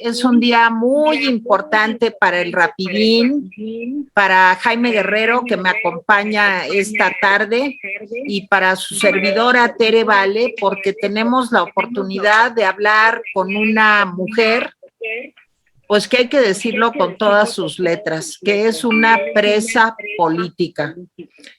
es un día muy importante para el Rapidín, para Jaime Guerrero, que me acompaña esta tarde, y para su servidora Tere Vale, porque tenemos la oportunidad de hablar con una mujer, pues que hay que decirlo con todas sus letras, que es una presa política.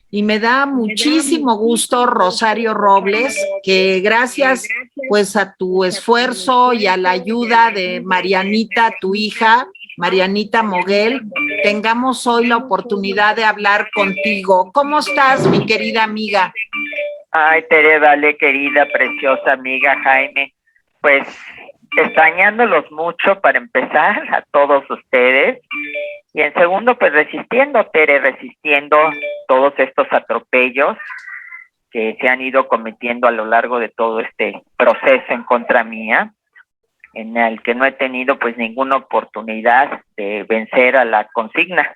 Y me da muchísimo gusto, Rosario Robles, que gracias pues a tu esfuerzo y a la ayuda de Marianita, tu hija, Marianita Moguel, tengamos hoy la oportunidad de hablar contigo. ¿Cómo estás, mi querida amiga? Ay, Tere, vale, querida, preciosa amiga Jaime, pues extrañándolos mucho para empezar, a todos ustedes, y en segundo, pues resistiendo, Tere, resistiendo todos estos atropellos que se han ido cometiendo a lo largo de todo este proceso en contra mía, en el que no he tenido pues ninguna oportunidad de vencer a la consigna,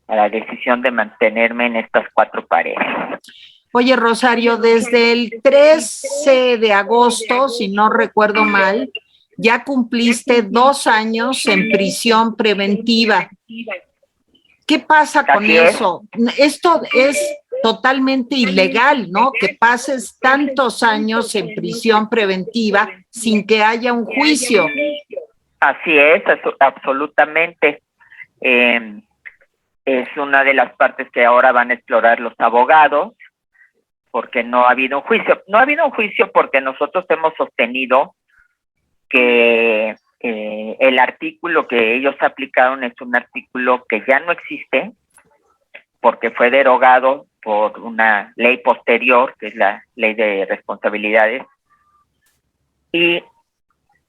a la decisión de mantenerme en estas cuatro paredes. Oye, Rosario, desde el 13 de agosto, si no recuerdo mal, ya cumpliste 2 años en prisión preventiva. ¿Qué pasa con eso? Esto es totalmente ilegal, ¿no? Que pases tantos años en prisión preventiva sin que haya un juicio. Así es, absolutamente. Es una de las partes que ahora van a explorar los abogados, porque no ha habido un juicio. No ha habido un juicio porque nosotros hemos sostenido que el artículo que ellos aplicaron es un artículo que ya no existe, porque fue derogado por una ley posterior, que es la ley de responsabilidades, y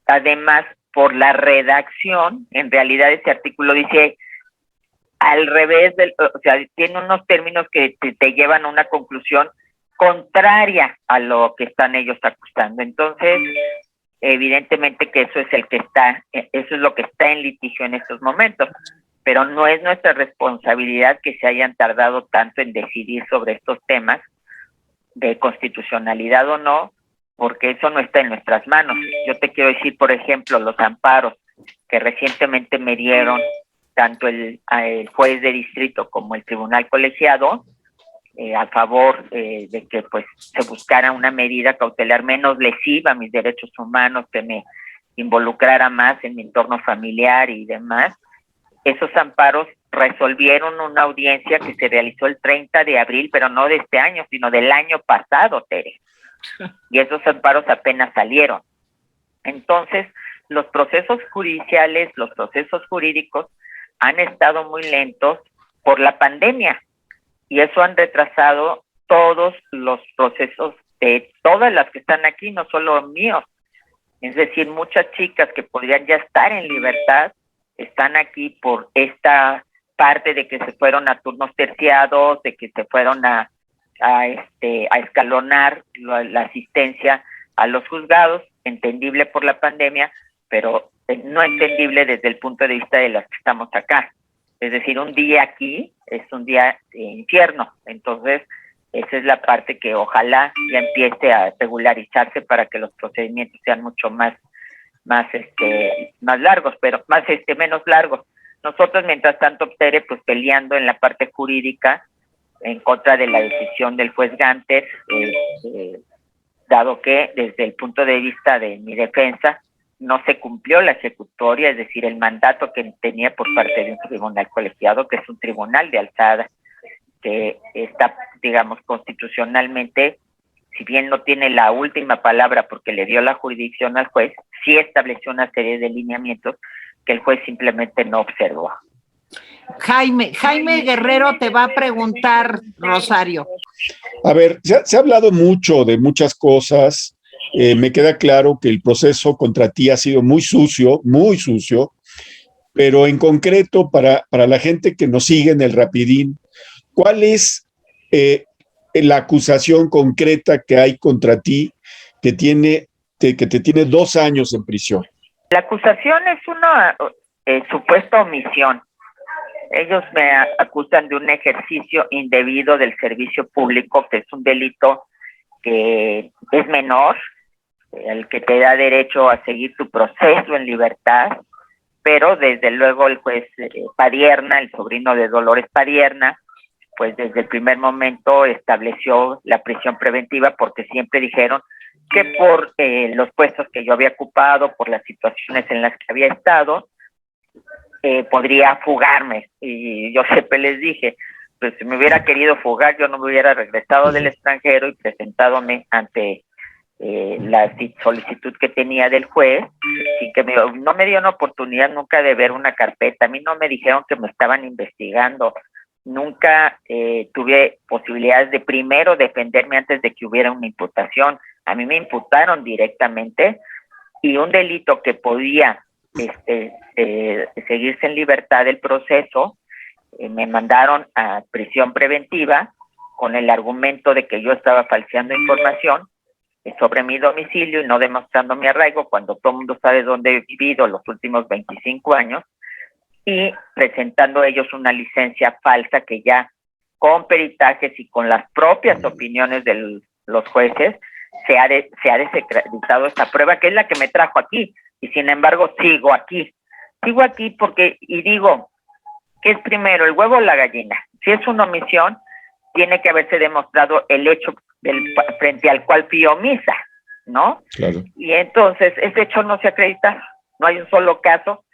además por la redacción. En realidad ese artículo dice al revés, o sea, tiene unos términos que te llevan a una conclusión contraria a lo que están ellos acusando. Entonces, evidentemente que eso es lo que está en litigio en estos momentos, pero no es nuestra responsabilidad que se hayan tardado tanto en decidir sobre estos temas de constitucionalidad o no, porque eso no está en nuestras manos. Yo te quiero decir, por ejemplo, los amparos que recientemente me dieron tanto el juez de distrito como el tribunal colegiado, a favor de que pues se buscara una medida cautelar menos lesiva a mis derechos humanos, que me involucrara más en mi entorno familiar y demás. Esos amparos resolvieron una audiencia que se realizó el 30 de abril, pero no de este año, sino del año pasado, Tere. Y esos amparos apenas salieron. Entonces, los procesos judiciales, los procesos jurídicos han estado muy lentos por la pandemia, y eso han retrasado todos los procesos de todas las que están aquí, no solo míos. Es decir, muchas chicas que podrían ya estar en libertad están aquí por esta parte de que se fueron a turnos terciados, de que se fueron a escalonar la asistencia a los juzgados, entendible por la pandemia, pero no entendible desde el punto de vista de las que estamos acá. Es decir, un día aquí es un día de infierno. Entonces, esa es la parte que ojalá ya empiece a regularizarse para que los procedimientos sean mucho más largos, pero menos largos. Nosotros, mientras tanto, Tere, pues peleando en la parte jurídica en contra de la decisión del juez Ganter, dado que desde el punto de vista de mi defensa no se cumplió la ejecutoria, es decir, el mandato que tenía por parte de un tribunal colegiado, que es un tribunal de alzada, que está, digamos, constitucionalmente, si bien no tiene la última palabra porque le dio la jurisdicción al juez, sí estableció una serie de lineamientos que el juez simplemente no observó. Jaime Guerrero te va a preguntar, Rosario. A ver, se ha hablado mucho de muchas cosas. Me queda claro que el proceso contra ti ha sido muy sucio, pero en concreto para la gente que nos sigue en el Rapidín, ¿cuál es la acusación concreta que hay contra ti que te tiene 2 años en prisión? La acusación es una supuesta omisión. Ellos me acusan de un ejercicio indebido del servicio público, que es un delito que es menor, el que te da derecho a seguir tu proceso en libertad, pero desde luego el juez Padierna, el sobrino de Dolores Padierna, pues desde el primer momento estableció la prisión preventiva, porque siempre dijeron que por los puestos que yo había ocupado, por las situaciones en las que había estado, podría fugarme. Y yo siempre les dije, pues si me hubiera querido fugar, yo no me hubiera regresado del extranjero y presentadome ante la solicitud que tenía del juez, y que no me dio una oportunidad nunca de ver una carpeta. A mí no me dijeron que me estaban investigando, nunca tuve posibilidades de primero defenderme antes de que hubiera una imputación. A mí me imputaron directamente, y un delito que podía seguirse en libertad del proceso, me mandaron a prisión preventiva con el argumento de que yo estaba falseando información sobre mi domicilio y no demostrando mi arraigo, cuando todo el mundo sabe dónde he vivido los últimos 25 años, y presentando ellos una licencia falsa que ya con peritajes y con las propias opiniones de los jueces se ha desacreditado esta prueba, que es la que me trajo aquí, y sin embargo sigo aquí porque, y digo, ¿qué es primero, el huevo o la gallina? Si es una omisión, tiene que haberse demostrado el hecho frente al cual fui omisa, ¿no? Claro. Y entonces ese hecho no se acredita, no hay un solo caso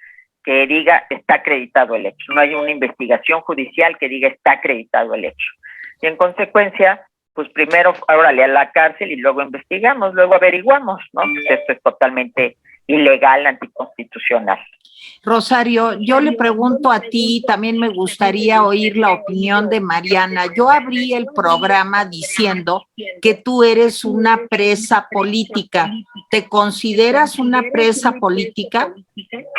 que diga está acreditado el hecho, no hay una investigación judicial que diga está acreditado el hecho. Y en consecuencia, pues primero, órale a la cárcel y luego investigamos, luego averiguamos, ¿no? Pues esto es totalmente ilegal, anticonstitucional. Rosario, yo le pregunto a ti, también me gustaría oír la opinión de Mariana. Yo abrí el programa diciendo que tú eres una presa política. ¿Te consideras una presa política?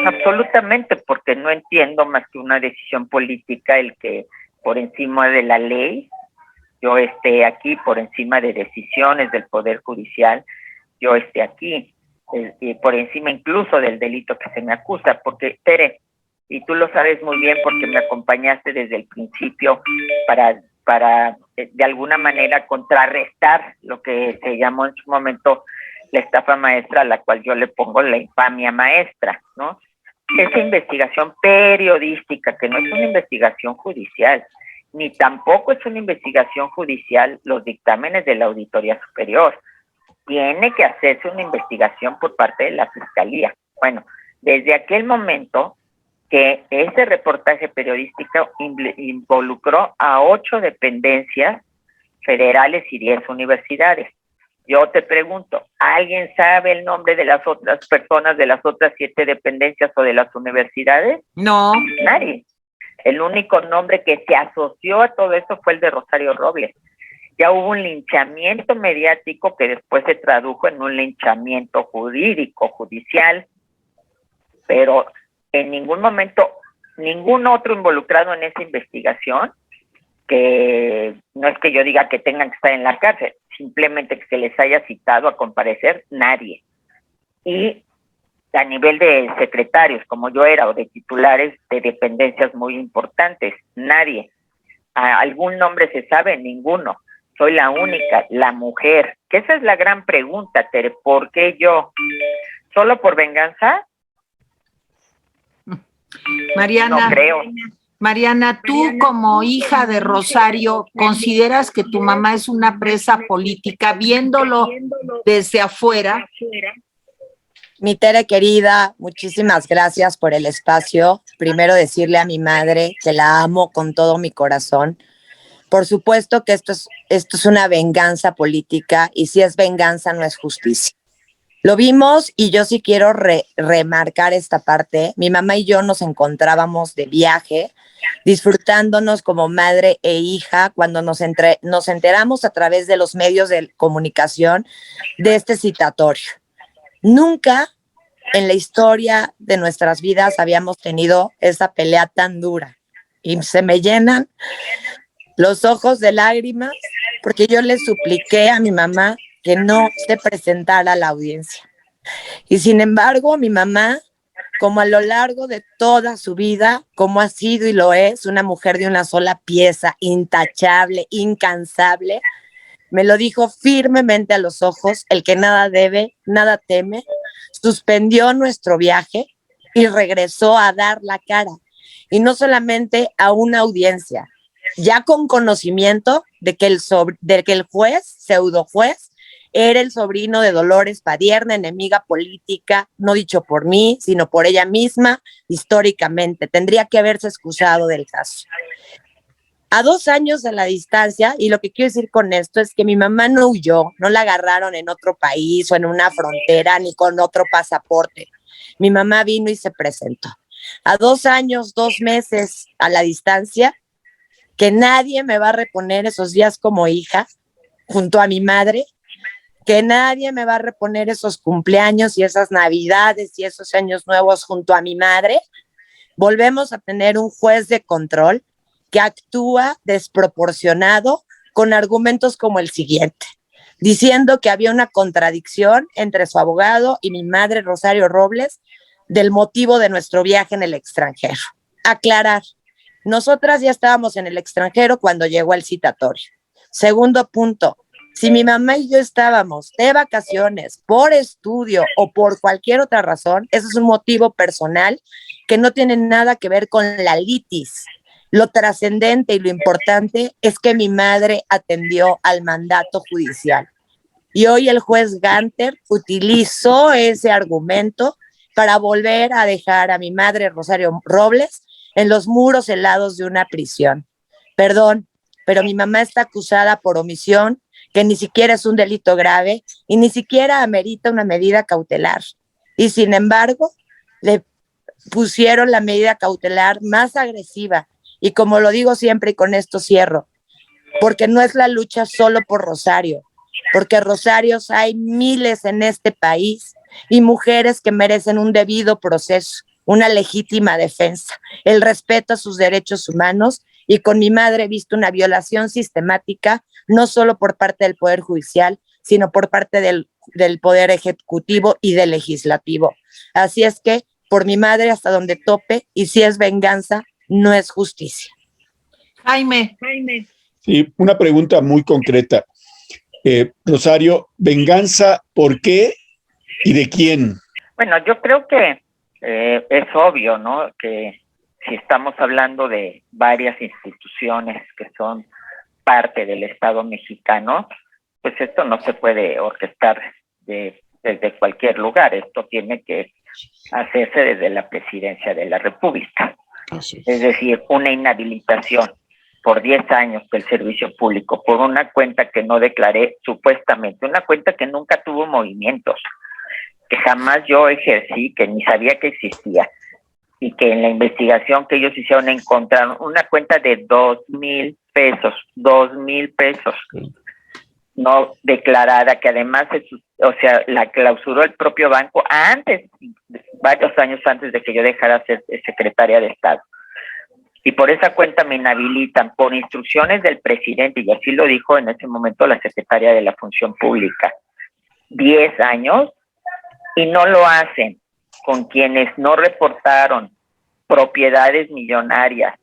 Absolutamente, porque no entiendo más que una decisión política el que por encima de la ley yo esté aquí, por encima de decisiones del Poder Judicial, yo esté aquí. Por encima incluso del delito que se me acusa, porque Tere, y tú lo sabes muy bien porque me acompañaste desde el principio para de alguna manera contrarrestar lo que se llamó en su momento la estafa maestra, a la cual yo le pongo la infamia maestra, ¿no? Esa investigación periodística, que no es una investigación judicial, ni tampoco es una investigación judicial los dictámenes de la Auditoría Superior. Tiene que hacerse una investigación por parte de la Fiscalía. Bueno, desde aquel momento que ese reportaje periodístico involucró a 8 dependencias federales y 10 universidades. Yo te pregunto, ¿alguien sabe el nombre de las otras personas de las otras 7 dependencias o de las universidades? No. Nadie. El único nombre que se asoció a todo eso fue el de Rosario Robles. Ya hubo un linchamiento mediático que después se tradujo en un linchamiento jurídico, judicial, pero en ningún momento, ningún otro involucrado en esa investigación, que no es que yo diga que tengan que estar en la cárcel, simplemente que se les haya citado a comparecer, nadie. Y a nivel de secretarios, como yo era, o de titulares de dependencias muy importantes, nadie. ¿Algún nombre se sabe? Ninguno. Soy la única, la mujer. Que esa es la gran pregunta, Tere. ¿Por qué yo? ¿Solo por venganza? Mariana, no creo. Mariana, tú como hija de Rosario, ¿consideras que tu mamá es una presa política viéndolo desde afuera? Mi Tere querida, muchísimas gracias por el espacio. Primero decirle a mi madre que la amo con todo mi corazón. Por supuesto que esto es una venganza política, y si es venganza no es justicia. Lo vimos, y yo sí quiero remarcar esta parte. Mi mamá y yo nos encontrábamos de viaje, disfrutándonos como madre e hija, cuando nos enteramos a través de los medios de comunicación de este citatorio. Nunca en la historia de nuestras vidas habíamos tenido esa pelea tan dura, y se me llenan los ojos de lágrimas, porque yo le supliqué a mi mamá que no se presentara a la audiencia. Y sin embargo, mi mamá, como a lo largo de toda su vida, como ha sido y lo es, una mujer de una sola pieza, intachable, incansable, me lo dijo firmemente a los ojos: el que nada debe, nada teme. Suspendió nuestro viaje y regresó a dar la cara. Y no solamente a una audiencia, ya con conocimiento de que el juez, pseudo juez, era el sobrino de Dolores Padierna, enemiga política, no dicho por mí, sino por ella misma, históricamente. Tendría que haberse excusado del caso. A 2 años de la distancia, y lo que quiero decir con esto es que mi mamá no huyó, no la agarraron en otro país o en una frontera ni con otro pasaporte. Mi mamá vino y se presentó. A 2 años, 2 meses a la distancia, que nadie me va a reponer esos días como hija junto a mi madre, que nadie me va a reponer esos cumpleaños y esas navidades y esos años nuevos junto a mi madre. Volvemos a tener un juez de control que actúa desproporcionado con argumentos como el siguiente, diciendo que había una contradicción entre su abogado y mi madre, Rosario Robles, del motivo de nuestro viaje en el extranjero. Aclarar, nosotras ya estábamos en el extranjero cuando llegó el citatorio. Segundo punto, si mi mamá y yo estábamos de vacaciones, por estudio o por cualquier otra razón, eso es un motivo personal que no tiene nada que ver con la litis. Lo trascendente y lo importante es que mi madre atendió al mandato judicial. Y hoy el juez Ganter utilizó ese argumento para volver a dejar a mi madre Rosario Robles en los muros helados de una prisión. Perdón, pero mi mamá está acusada por omisión, que ni siquiera es un delito grave y ni siquiera amerita una medida cautelar. Y sin embargo, le pusieron la medida cautelar más agresiva. Y como lo digo siempre, y con esto cierro, porque no es la lucha solo por Rosario, porque Rosarios hay miles en este país y mujeres que merecen un debido proceso, una legítima defensa, el respeto a sus derechos humanos. Y con mi madre he visto una violación sistemática, no solo por parte del Poder Judicial, sino por parte del Poder Ejecutivo y del Legislativo. Así es que, por mi madre hasta donde tope, y si es venganza, no es justicia. Jaime. Sí, una pregunta muy concreta. Rosario, ¿venganza por qué y de quién? Bueno, yo creo que es obvio, ¿no? Que si estamos hablando de varias instituciones que son parte del Estado mexicano, pues esto no se puede orquestar desde cualquier lugar. Esto tiene que hacerse desde la Presidencia de la República. Es decir, una inhabilitación por 10 años del servicio público por una cuenta que no declaré, supuestamente, una cuenta que nunca tuvo movimientos, que jamás yo ejercí, que ni sabía que existía, y que en la investigación que ellos hicieron encontraron una cuenta de 2,000 pesos, 2,000 pesos, no declarada, que además, la clausuró el propio banco antes, varios años antes de que yo dejara ser secretaria de Estado. Y por esa cuenta me inhabilitan por instrucciones del presidente, y así lo dijo en ese momento la secretaria de la Función Pública. 10 años, y no lo hacen con quienes no reportaron propiedades millonarias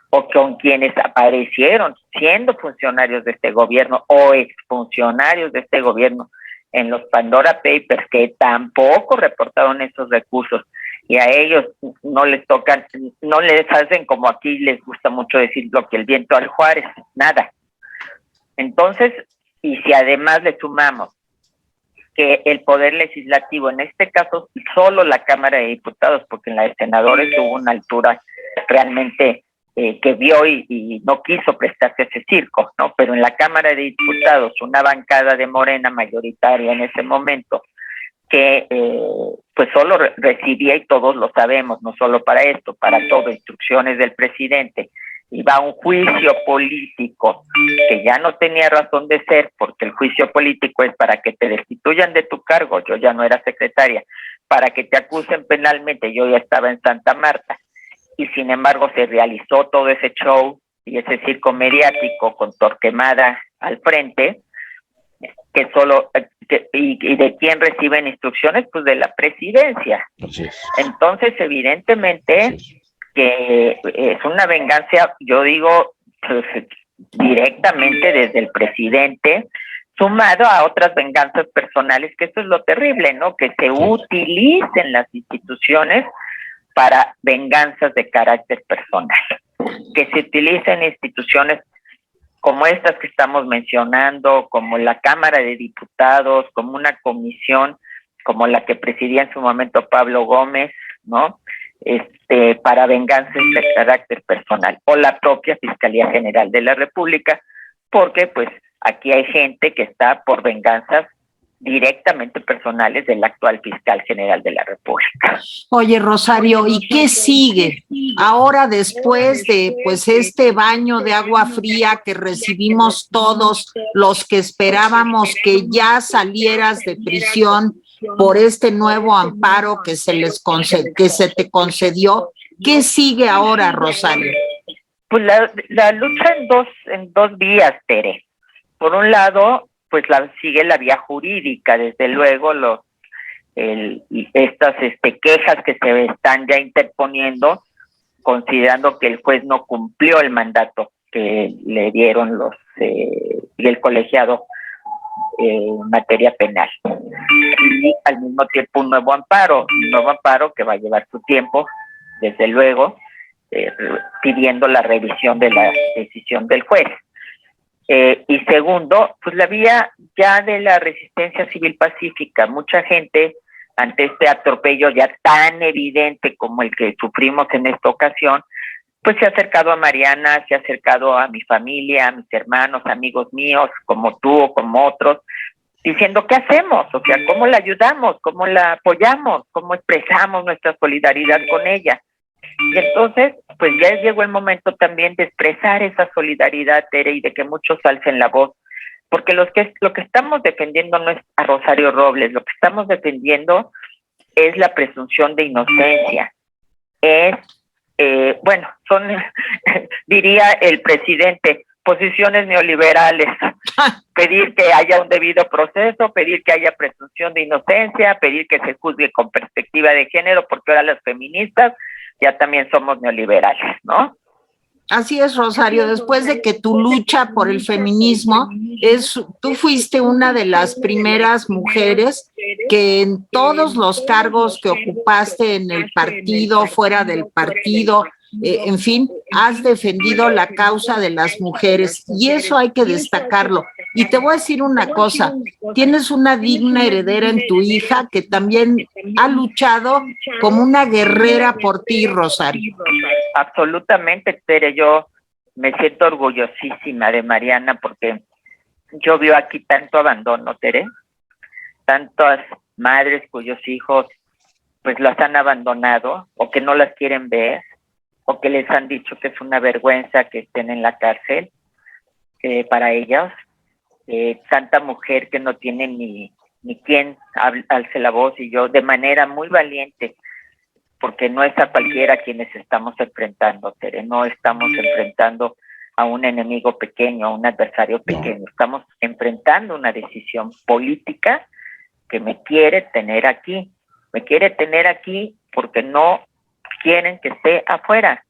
o con quienes aparecieron siendo funcionarios de este gobierno o exfuncionarios de este gobierno en los Pandora Papers, que tampoco reportaron esos recursos, y a ellos no les tocan, no les hacen, como aquí les gusta mucho decir, lo que el viento al Juárez, nada. Entonces, y si además le sumamos que el Poder Legislativo, en este caso solo la Cámara de Diputados, porque en la de Senadores hubo una altura realmente que vio y no quiso prestarse a ese circo, ¿no? Pero en la Cámara de Diputados, una bancada de Morena mayoritaria en ese momento, que pues solo recibía, y todos lo sabemos, no solo para esto, para todo, instrucciones del presidente, y va a un juicio político que ya no tenía razón de ser, porque el juicio político es para que te destituyan de tu cargo, yo ya no era secretaria, para que te acusen penalmente, yo ya estaba en Santa Marta, y sin embargo se realizó todo ese show y ese circo mediático con Torquemada al frente, que solo, y de quién reciben instrucciones, pues de la presidencia. Entonces, evidentemente, que es una venganza, yo digo, pues, directamente desde el presidente, sumado a otras venganzas personales, que eso es lo terrible, ¿no? Que se utilicen las instituciones para venganzas de carácter personal, que se utilicen instituciones como estas que estamos mencionando, como la Cámara de Diputados, como una comisión como la que presidía en su momento Pablo Gómez, ¿no? Para venganzas de carácter personal, o la propia Fiscalía General de la República, porque pues aquí hay gente que está por venganzas directamente personales del actual fiscal general de la República. Oye, Rosario, ¿y qué sigue? Ahora, después de pues este baño de agua fría que recibimos todos los que esperábamos que ya salieras de prisión por este nuevo amparo que se te concedió, ¿qué sigue ahora, Rosario? Pues la lucha en dos vías, Tere. Por un lado, pues sigue la vía jurídica, desde luego estas quejas que se están ya interponiendo, considerando que el juez no cumplió el mandato que le dieron el colegiado en materia penal. Y al mismo tiempo un nuevo amparo que va a llevar su tiempo, desde luego, pidiendo la revisión de la decisión del juez. Y segundo, pues la vía ya de la resistencia civil pacífica. Mucha gente, ante este atropello ya tan evidente como el que sufrimos en esta ocasión, pues se ha acercado a Mariana, se ha acercado a mi familia, a mis hermanos, amigos míos, como tú o como otros, diciendo ¿qué hacemos? O sea, ¿cómo la ayudamos? ¿Cómo la apoyamos? ¿Cómo expresamos nuestra solidaridad con ella? Y entonces, pues ya llegó el momento también de expresar esa solidaridad, Tere, y de que muchos alcen la voz, porque lo que estamos defendiendo no es a Rosario Robles, lo que estamos defendiendo es la presunción de inocencia. Son, diría el presidente, posiciones neoliberales, pedir que haya un debido proceso, pedir que haya presunción de inocencia, pedir que se juzgue con perspectiva de género, porque ahora las feministas ya también somos neoliberales, ¿no? Así es, Rosario, después de que tu lucha por el feminismo, tú fuiste una de las primeras mujeres que en todos los cargos que ocupaste en el partido, fuera del partido, en fin, has defendido la causa de las mujeres y eso hay que destacarlo. Y te voy a decir una cosa, tienes una digna heredera en tu hija que también ha luchado como una guerrera por ti, Rosario. Absolutamente, Tere, yo me siento orgullosísima de Mariana porque yo veo aquí tanto abandono, Tere, tantas madres cuyos hijos pues las han abandonado o que no las quieren ver o que les han dicho que es una vergüenza que estén en la cárcel para ellas. Tanta mujer que no tiene ni quien alce la voz, y yo de manera muy valiente, porque no es a cualquiera quienes estamos enfrentando, Tere, no estamos enfrentando a un enemigo pequeño, a un adversario pequeño, estamos enfrentando una decisión política que me quiere tener aquí porque no quieren que esté afuera.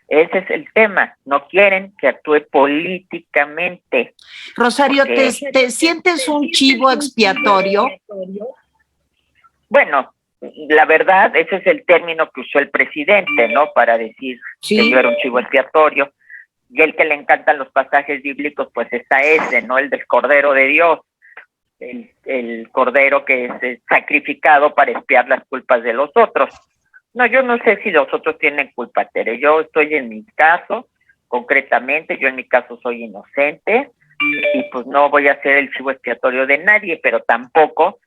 Ese es el tema, no quieren que actúe políticamente. Rosario, ¿te sientes un chivo expiatorio? Bueno, la verdad, ese es el término que usó el presidente, ¿no? Para decir que yo era un chivo expiatorio. Y el que le encantan los pasajes bíblicos, pues está ese, ¿no? El del Cordero de Dios. El Cordero que es sacrificado para expiar las culpas de los otros. No, yo no sé si los otros tienen culpa, Tere. Yo estoy en mi caso, concretamente, yo en mi caso soy inocente y pues no voy a ser el chivo expiatorio de nadie, pero tampoco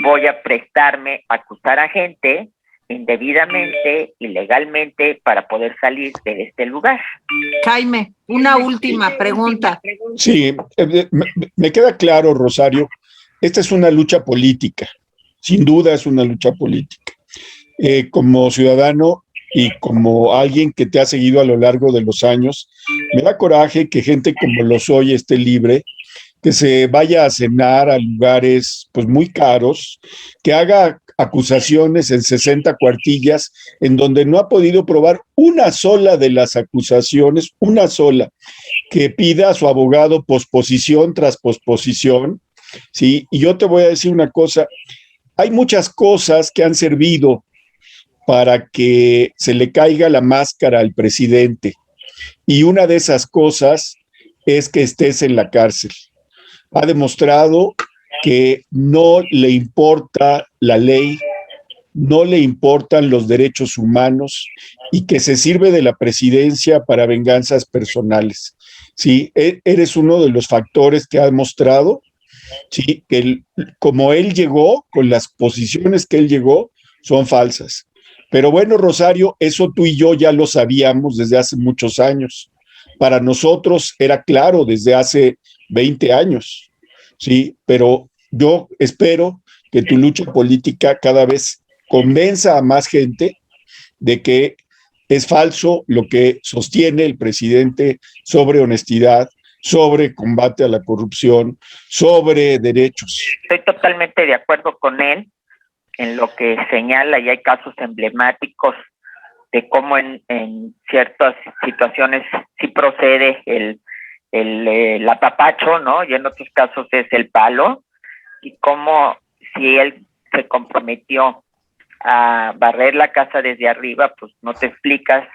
voy a prestarme a acusar a gente indebidamente, ilegalmente, para poder salir de este lugar. Jaime, una última pregunta. Sí, me queda claro, Rosario, esta es una lucha política, sin duda es una lucha política. Como ciudadano y como alguien que te ha seguido a lo largo de los años, me da coraje que gente como lo soy esté libre, que se vaya a cenar a lugares pues muy caros, que haga acusaciones en 60 cuartillas en donde no ha podido probar una sola de las acusaciones, una sola, que pida a su abogado posposición tras posposición, ¿sí? Y yo te voy a decir una cosa, hay muchas cosas que han servido para que se le caiga la máscara al presidente. Y una de esas cosas es que estés en la cárcel. Ha demostrado que no le importa la ley, no le importan los derechos humanos y que se sirve de la presidencia para venganzas personales. Sí, eres uno de los factores que ha demostrado, sí, que como él llegó, con las posiciones que él llegó, son falsas. Pero bueno, Rosario, eso tú y yo ya lo sabíamos desde hace muchos años. Para nosotros era claro desde hace 20 años, sí, pero yo espero que tu lucha política cada vez convenza a más gente de que es falso lo que sostiene el presidente sobre honestidad, sobre combate a la corrupción, sobre derechos. Estoy totalmente de acuerdo con él en lo que señala, y hay casos emblemáticos de cómo en ciertas situaciones sí procede el apapacho, ¿no? Y en otros casos es el palo, y cómo si él se comprometió a barrer la casa desde arriba, pues no te explicas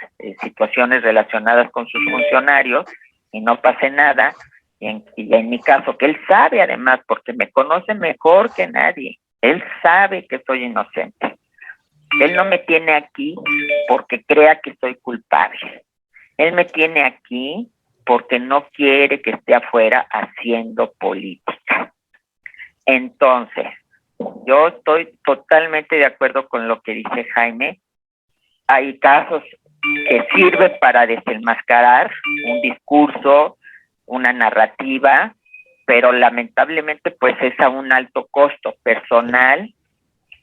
situaciones relacionadas con sus funcionarios y no pase nada. Y en mi caso, que él sabe además, porque me conoce mejor que nadie, él sabe que soy inocente. Él no me tiene aquí porque crea que soy culpable. Él me tiene aquí porque no quiere que esté afuera haciendo política. Entonces, yo estoy totalmente de acuerdo con lo que dice Jaime. Hay casos que sirven para desenmascarar un discurso, una narrativa, pero lamentablemente pues es a un alto costo personal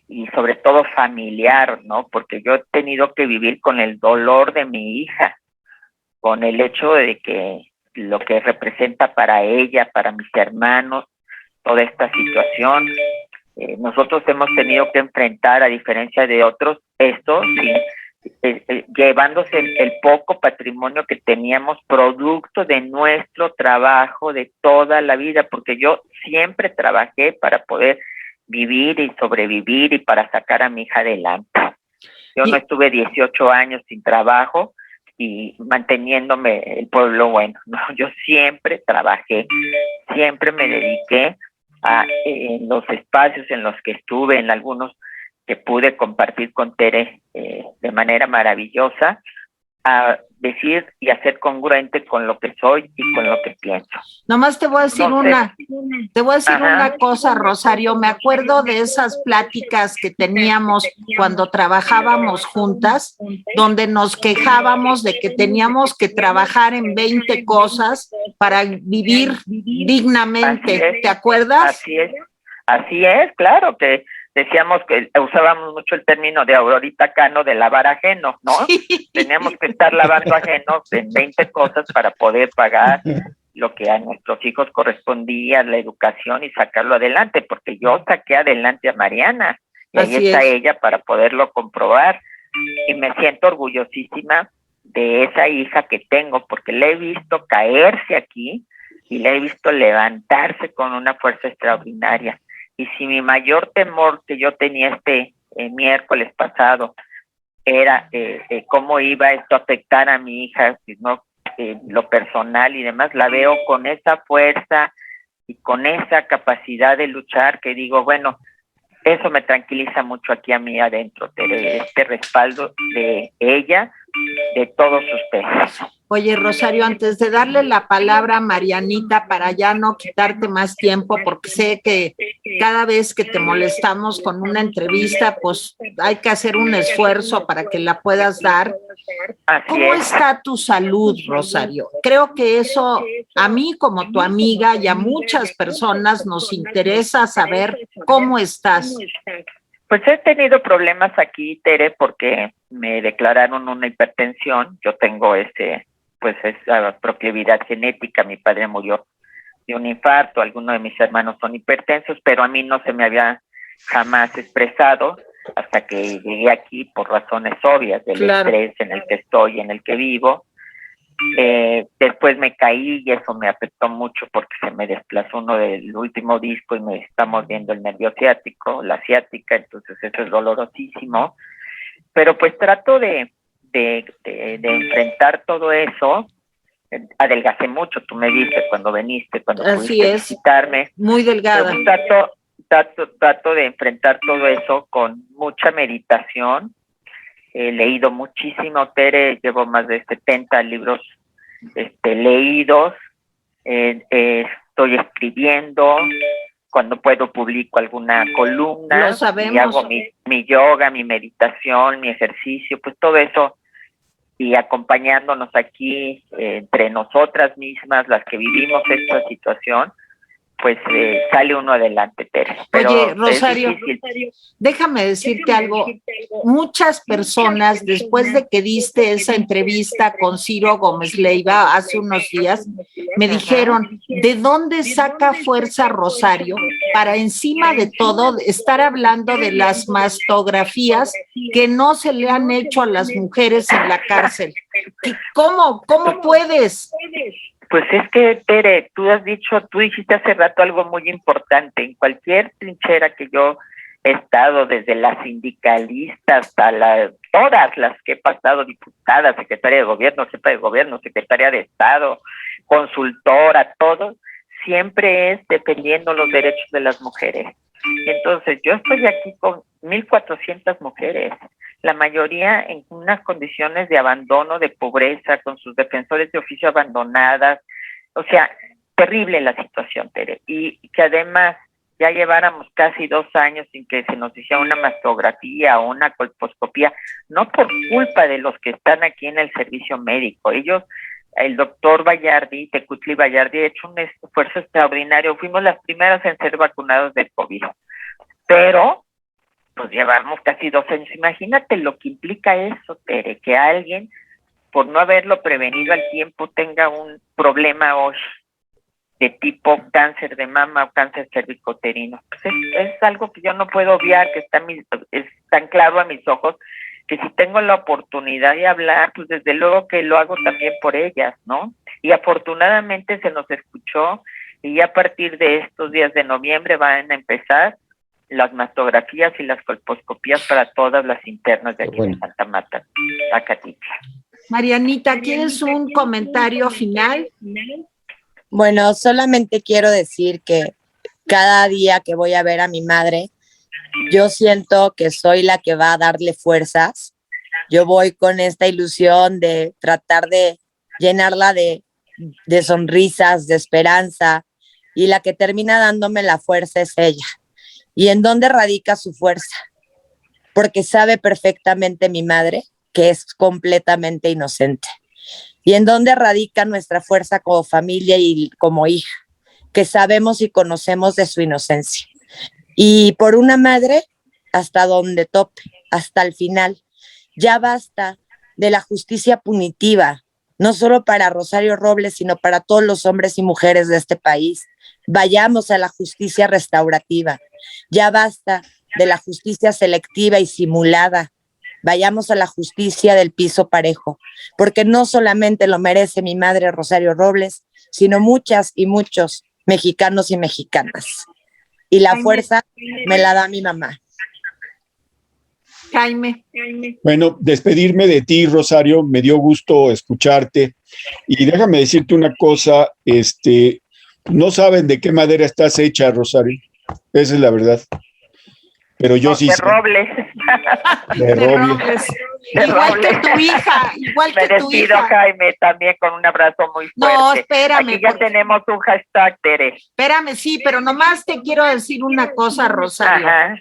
y sobre todo familiar, ¿no? Porque yo he tenido que vivir con el dolor de mi hija, con el hecho de que lo que representa para ella, para mis hermanos, toda esta situación. Nosotros hemos tenido que enfrentar, a diferencia de otros, esto llevándose el poco patrimonio que teníamos, producto de nuestro trabajo de toda la vida, porque yo siempre trabajé para poder vivir y sobrevivir y para sacar a mi hija adelante. Yo no estuve 18 años sin trabajo y manteniéndome el pueblo bueno, no, yo siempre trabajé, siempre me dediqué en los espacios en los que estuve, en algunos que pude compartir con Tere de manera maravillosa, a decir y a ser congruente con lo que soy y con lo que pienso. Nomás te voy a decir una cosa, Rosario. Me acuerdo de esas pláticas que teníamos cuando trabajábamos juntas, donde nos quejábamos de que teníamos que trabajar en 20 cosas para vivir dignamente. ¿Te acuerdas? Así es, claro que decíamos que usábamos mucho el término de ahorita Cano de lavar ajeno, ¿no? Sí. Teníamos que estar lavando ajenos en 20 cosas para poder pagar lo que a nuestros hijos correspondía, la educación y sacarlo adelante, porque yo saqué adelante a Mariana y ahí está ella para poderlo comprobar, y me siento orgullosísima de esa hija que tengo, porque la he visto caerse aquí y la he visto levantarse con una fuerza extraordinaria. Y si mi mayor temor que yo tenía este miércoles pasado era cómo iba esto a afectar a mi hija, ¿no? Lo personal y demás, la veo con esa fuerza y con esa capacidad de luchar que digo, bueno, eso me tranquiliza mucho aquí a mí adentro, de este respaldo de ella, de todos ustedes. Oye, Rosario, antes de darle la palabra a Marianita para ya no quitarte más tiempo, porque sé que cada vez que te molestamos con una entrevista, pues hay que hacer un esfuerzo para que la puedas dar. ¿Cómo está tu salud, Rosario? Creo que eso a mí como tu amiga y a muchas personas nos interesa saber cómo estás. Pues he tenido problemas aquí, Tere, porque me declararon una hipertensión. Yo tengo pues esa proclividad genética. Mi padre murió de un infarto, algunos de mis hermanos son hipertensos, pero a mí no se me había jamás expresado hasta que llegué aquí por razones obvias del estrés en el que estoy, en el que vivo. Después me caí y eso me afectó mucho porque se me desplazó uno del último disco y me está mordiendo el nervio ciático, la ciática, entonces eso es dolorosísimo. pero pues trato de enfrentar todo eso. Adelgacé mucho, tú me viste cuando viniste, cuando pudiste visitarme. Muy delgada. Trato de enfrentar todo eso con mucha meditación. He leído muchísimo, Tere, llevo más de 70 libros leídos. Estoy escribiendo, cuando puedo publico alguna columna. Lo sabemos. Y hago mi yoga, mi meditación, mi ejercicio, pues todo eso, y acompañándonos aquí entre nosotras mismas, las que vivimos esta situación, pues sale uno adelante, Tere. Pero oye, Rosario, déjame decirte algo. Muchas personas, después de que diste esa entrevista con Ciro Gómez Leiva hace unos días, me dijeron, ¿de dónde saca fuerza Rosario para encima de todo estar hablando de las mastografías que no se le han hecho a las mujeres en la cárcel? ¿Cómo puedes? Pues es que, Tere, tú dijiste hace rato algo muy importante. En cualquier trinchera que yo he estado, desde la sindicalista hasta todas las que he pasado, diputada, secretaria de gobierno, jefa de gobierno, secretaria de Estado, consultora, todo, siempre es defendiendo los derechos de las mujeres. Entonces, yo estoy aquí con 1,400 mujeres, la mayoría en unas condiciones de abandono, de pobreza, con sus defensores de oficio abandonadas. O sea, terrible la situación, Tere. Y que además ya lleváramos casi 2 años sin que se nos hiciera una mastografía o una colposcopía, no por culpa de los que están aquí en el servicio médico. Ellos, el doctor Bayardi, Tecutli Bayardi, ha hecho un esfuerzo extraordinario. Fuimos las primeras en ser vacunados del COVID. Pero pues llevamos casi 2 años. Imagínate lo que implica eso, Tere, que alguien, por no haberlo prevenido al tiempo, tenga un problema hoy de tipo cáncer de mama o cáncer cervicoterino. Pues es algo que yo no puedo obviar, que es tan claro a mis ojos, que si tengo la oportunidad de hablar, pues desde luego que lo hago también por ellas, ¿no? Y afortunadamente se nos escuchó, y ya a partir de estos días de noviembre van a empezar las mastografías y las colposcopías para todas las internas de aquí de Santa Marta, Acatitla. Marianita, ¿quieres un comentario final? Bueno, solamente quiero decir que cada día que voy a ver a mi madre, yo siento que soy la que va a darle fuerzas. Yo voy con esta ilusión de tratar de llenarla de sonrisas, de esperanza, y la que termina dándome la fuerza es ella. ¿Y en dónde radica su fuerza? Porque sabe perfectamente mi madre que es completamente inocente. ¿Y en dónde radica nuestra fuerza como familia y como hija? Que sabemos y conocemos de su inocencia. Y por una madre, hasta donde tope, hasta el final. Ya basta de la justicia punitiva, no solo para Rosario Robles, sino para todos los hombres y mujeres de este país. Vayamos a la justicia restaurativa. Ya basta de la justicia selectiva y simulada. Vayamos a la justicia del piso parejo, porque no solamente lo merece mi madre Rosario Robles, sino muchas y muchos mexicanos y mexicanas. Y la fuerza me la da mi mamá. Jaime. Bueno, despedirme de ti, Rosario, me dio gusto escucharte. Y déjame decirte una cosa, no saben de qué madera estás hecha, Rosario. Esa es la verdad. Pero yo sí de sé. Robles. De Robles. Igual que tu hija, igual que tu Merecido, hija. Jaime, también con un abrazo muy fuerte. No, espérame. Aquí ya tenemos un hashtag, Tere. Espérame, sí, pero nomás te quiero decir una cosa, Rosario. Ajá.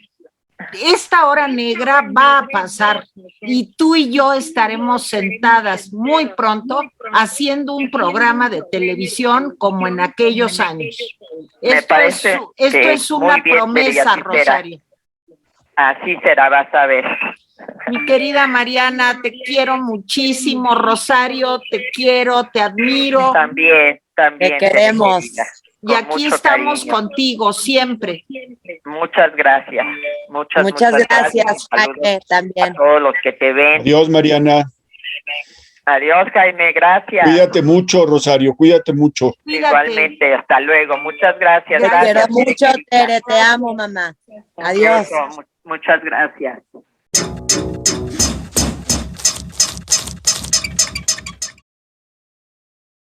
Esta hora negra va a pasar y tú y yo estaremos sentadas muy pronto haciendo un programa de televisión como en aquellos años. Esto es una promesa, Rosario. Así será, vas a ver. Mi querida Mariana, te quiero muchísimo. Rosario, te quiero, te admiro. También. Te queremos. Y aquí estamos contigo siempre. Muchas gracias. Muchas gracias, Jaime, también. A todos los que te ven. Adiós, Mariana. Adiós, Jaime, gracias. Cuídate mucho, Rosario, cuídate mucho. Igualmente, hasta luego. Muchas gracias. Te quiero mucho, Tere, te amo, mamá. Adiós. Muchas gracias.